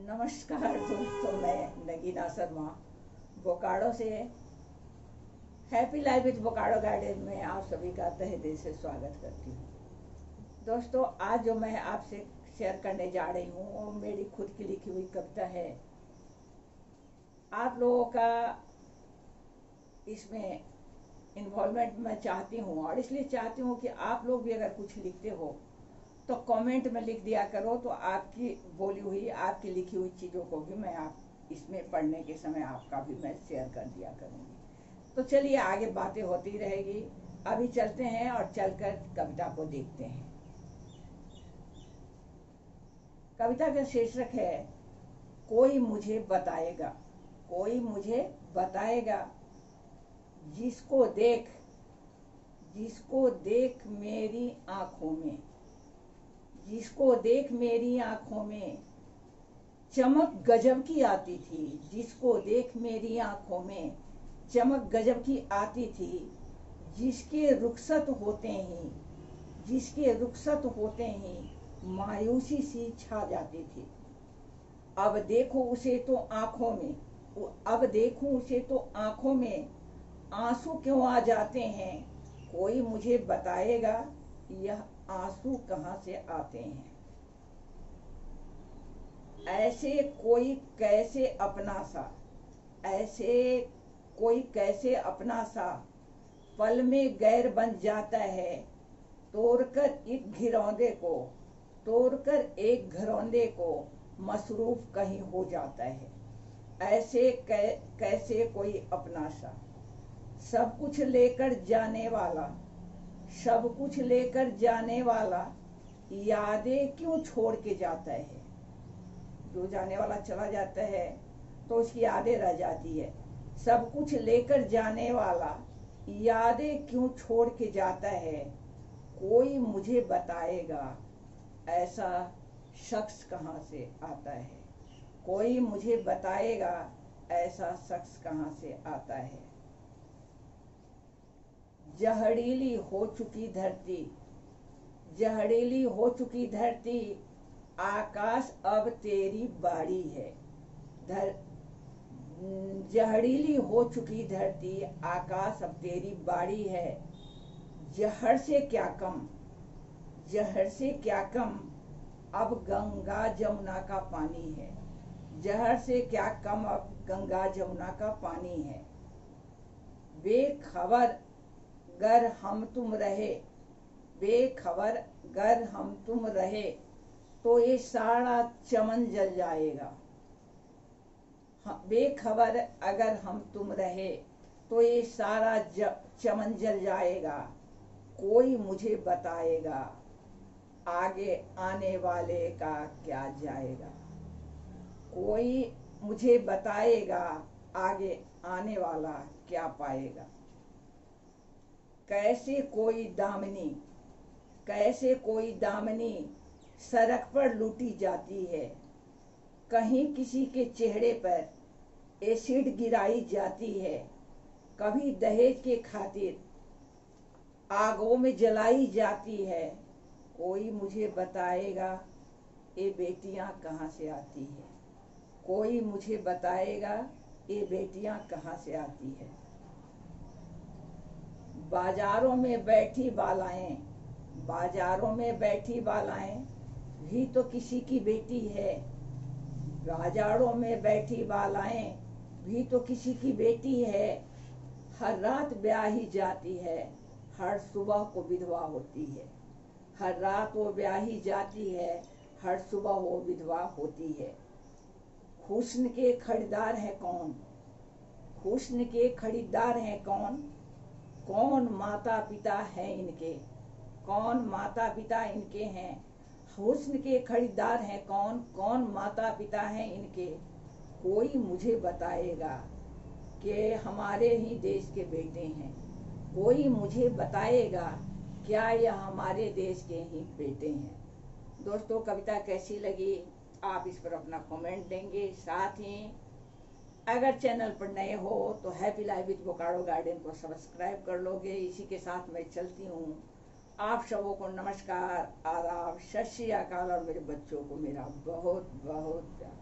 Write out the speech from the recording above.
नमस्कार दोस्तों, मैं नगीना शर्मा बोकारो से happy life with Bokaro garden में आप सभी का तहे दिल से स्वागत करती हूँ। दोस्तों, आज जो मैं आपसे शेयर करने जा रही हूँ वो मेरी खुद की लिखी हुई कविता है। आप लोगों का इसमें इन्वॉल्वमेंट मैं चाहती हूँ और इसलिए चाहती हूँ कि आप लोग भी अगर कुछ लिखते हो तो कमेंट में लिख दिया करो, तो आपकी बोली हुई आपकी लिखी हुई चीज़ों को भी मैं आप इसमें पढ़ने के समय आपका भी मैं शेयर कर दिया करूँगी। तो चलिए आगे बातें होती रहेगी। अभी चलते हैं और चलकर कविता को देखते हैं। कविता का शीर्षक है कोई मुझे बताएगा। कोई मुझे बताएगा जिसको देख मेरी आंखों में, जिसको देख मेरी आंखों में चमक गजब की आती थी, जिसको देख मेरी आंखों में चमक गजब की आती थी, जिसके रुखसत होते ही मायूसी सी छा जाती थी। अब देखो उसे तो आंखों में आंसू क्यों आ जाते हैं। कोई मुझे बताएगा यह आंसू कहाँ से आते हैं। ऐसे कोई कैसे अपना सा पल में गैर बन जाता है। तोड़कर एक घरौंदे को मसरूफ कहीं हो जाता है। ऐसे कैसे कोई अपना सा सब कुछ लेकर जाने वाला यादें क्यों छोड़ के जाता है। जो जाने वाला चला जाता है तो उसकी यादें रह जाती है। सब कुछ लेकर जाने वाला यादें क्यों छोड़ के जाता है। कोई मुझे बताएगा ऐसा शख्स कहाँ से आता है। कोई मुझे बताएगा ऐसा शख्स कहाँ से आता है। जहरीली हो चुकी धरती आकाश अब तेरी बारी है। जहरीली हो चुकी धरती आकाश अब तेरी बारी है। जहर से क्या कम अब गंगा जमुना का पानी है। जहर से क्या कम अब गंगा जमुना का पानी है। बेखबर गर हम तुम रहे तो ये सारा चमन जल जाएगा। बेखबर अगर हम तुम रहे तो ये सारा चमन जल जाएगा। कोई मुझे बताएगा आगे आने वाले का क्या जाएगा। कोई मुझे बताएगा आगे आने वाला क्या पाएगा। कैसे कोई दामनी सड़क पर लूटी जाती है। कहीं किसी के चेहरे पर एसिड गिराई जाती है। कभी दहेज के खातिर आगों में जलाई जाती है। कोई मुझे बताएगा ये बेटियां कहाँ से आती है। कोई मुझे बताएगा ये बेटियां कहाँ से आती है। बाजारों में बैठी बालाएं भी तो किसी की बेटी है। बाजारों में बैठी बालाएं भी तो किसी की बेटी है। हर रात ब्याही जाती है, हर सुबह को विधवा होती है। हर रात वो ब्याही जाती है, हर सुबह वो विधवा होती है। हुस्न के खरीदार हैं कौन। कौन माता पिता इनके हैं। हुस्न के खरीदार हैं कौन माता पिता हैं इनके। कोई मुझे बताएगा कि हमारे ही देश के बेटे हैं। कोई मुझे बताएगा क्या यह हमारे देश के ही बेटे हैं। दोस्तों, कविता कैसी लगी आप इस पर अपना कमेंट देंगे। साथ ही अगर चैनल पर नए हो तो happy life with Bokaro garden को सब्सक्राइब कर लोगे। इसी के साथ मैं चलती हूँ। आप सबों को नमस्कार, आदाब, सत श्री अकाल और मेरे बच्चों को मेरा बहुत बहुत प्यार।